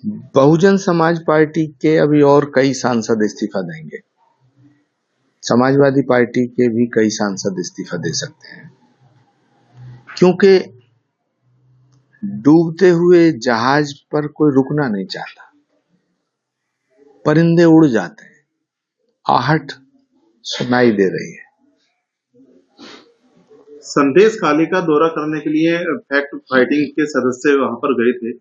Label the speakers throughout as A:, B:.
A: Bahujan Samaj party के अभी और कई सांसद इस्तीफा देंगे। समाजवादी पार्टी के भी कई सांसद इस्तीफा दे सकते हैं, क्योंकि डूबते हुए जहाज पर कोई रुकना नहीं चाहता। परिंदे उड़ जाते हैं, आहट सुनाई दे रही है।
B: संदेश खाली का दौरा करने के लिए फैक्ट फाइटिंग के सदस्य वहां पर गए थे,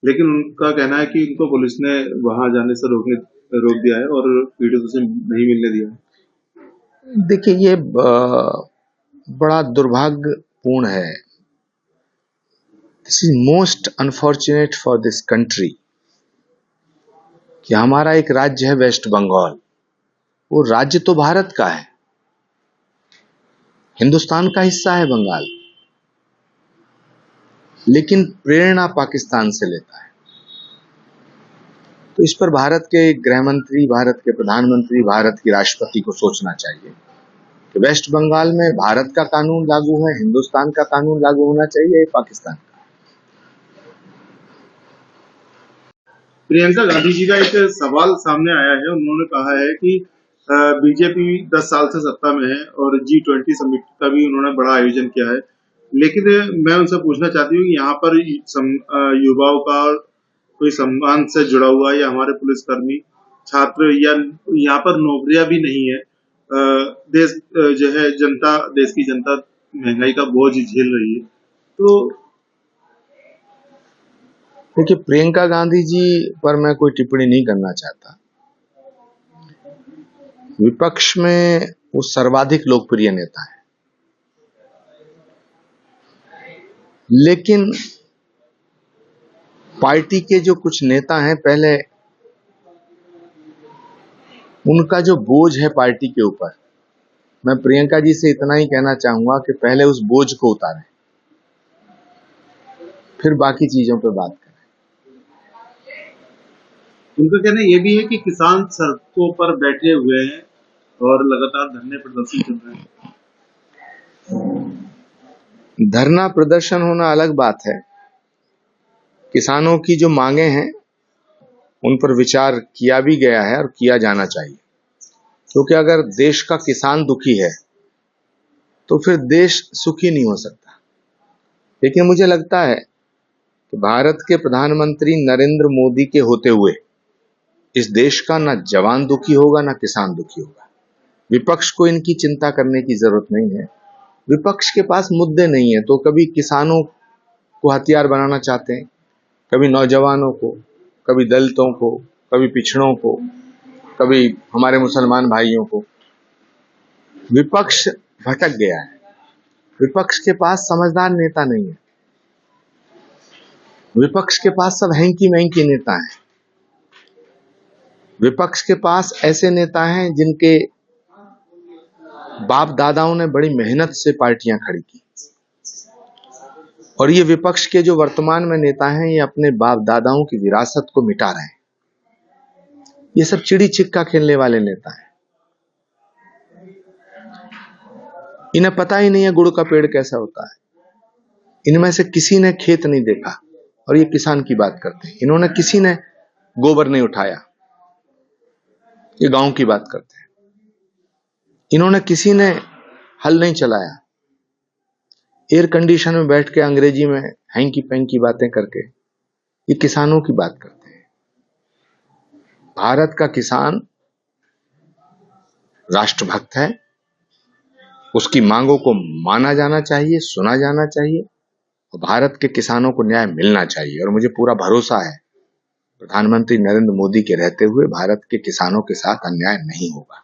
B: लेकिन उनका कहना है कि उनको पुलिस ने वहां जाने से रोक दिया है और पीड़ितों से नहीं मिलने दिया है।
A: देखिए, ये बड़ा दुर्भाग्यपूर्ण है। This is most unfortunate for this country कि हमारा एक राज्य है वेस्ट बंगाल। वो राज्य तो भारत का है, हिंदुस्तान का हिस्सा है बंगाल, लेकिन प्रेरणा पाकिस्तान से लेता है। तो इस पर भारत के गृह मंत्री, भारत के प्रधानमंत्री, भारत की राष्ट्रपति को सोचना चाहिए कि वेस्ट बंगाल में भारत का कानून लागू है, हिंदुस्तान का कानून लागू होना चाहिए, पाकिस्तान का।
B: प्रियंका गांधी जी का एक सवाल सामने आया है। उन्होंने कहा है कि बीजेपी 10 साल से सत्ता में है और G20 समिट का भी उन्होंने बड़ा आयोजन किया है, लेकिन मैं उनसे पूछना चाहती हूँ कि यहाँ पर युवाओं का कोई सम्मान से जुड़ा हुआ या हमारे पुलिसकर्मी, छात्र या यहाँ पर नौकरियां भी नहीं है। देश जो है जनता, देश की जनता महंगाई का बोझ झेल रही है। तो
A: देखिए, प्रियंका गांधी जी पर मैं कोई टिप्पणी नहीं करना चाहता। विपक्ष में वो सर्वाधिक लोकप्रिय नेता है, लेकिन पार्टी के जो कुछ नेता हैं, पहले उनका जो बोझ है पार्टी के ऊपर, मैं प्रियंका जी से इतना ही कहना चाहूंगा कि पहले उस बोझ को उतारें, फिर बाकी चीजों पे बात करें।
B: उनका कहना ये भी है कि किसान सड़कों पर बैठे हुए हैं और लगातार धरने प्रदर्शन चल रहे हैं।
A: धरना प्रदर्शन होना अलग बात है। किसानों की जो मांगे हैं उन पर विचार किया भी गया है और किया जाना चाहिए, क्योंकि अगर देश का किसान दुखी है तो फिर देश सुखी नहीं हो सकता। लेकिन मुझे लगता है कि भारत के प्रधानमंत्री नरेंद्र मोदी के होते हुए इस देश का ना जवान दुखी होगा ना किसान दुखी होगा। विपक्ष को इनकी चिंता करने की जरूरत नहीं है। विपक्ष के पास मुद्दे नहीं है, तो कभी किसानों को हथियार बनाना चाहते हैं, कभी नौजवानों को, कभी दलितों को, कभी पिछड़ों को, कभी हमारे मुसलमान भाइयों को। विपक्ष भटक गया है। विपक्ष के पास समझदार नेता नहीं है। विपक्ष के पास सब हैंकी मैंकी नेता हैं। विपक्ष के पास ऐसे नेता हैं जिनके बाप दादाओं ने बड़ी मेहनत से पार्टियां खड़ी की, और ये विपक्ष के जो वर्तमान में नेता हैं, ये अपने बाप दादाओं की विरासत को मिटा रहे हैं। ये सब चिड़ी छिक्का खेलने वाले नेता हैं। इन्हें पता ही नहीं है गुड़ का पेड़ कैसा होता है। इनमें से किसी ने खेत नहीं देखा और ये किसान की बात करते हैं। इन्होंने किसी ने गोबर नहीं उठाया, ये गांव की बात करते हैं। इन्होंने किसी ने हल नहीं चलाया, एयर कंडीशन में बैठ के अंग्रेजी में हैंकी पैंकी बातें करके ये किसानों की बात करते हैं। भारत का किसान राष्ट्रभक्त है, उसकी मांगों को माना जाना चाहिए, सुना जाना चाहिए, और भारत के किसानों को न्याय मिलना चाहिए। और मुझे पूरा भरोसा है प्रधानमंत्री नरेंद्र मोदी के रहते हुए भारत के किसानों के साथ अन्याय नहीं होगा।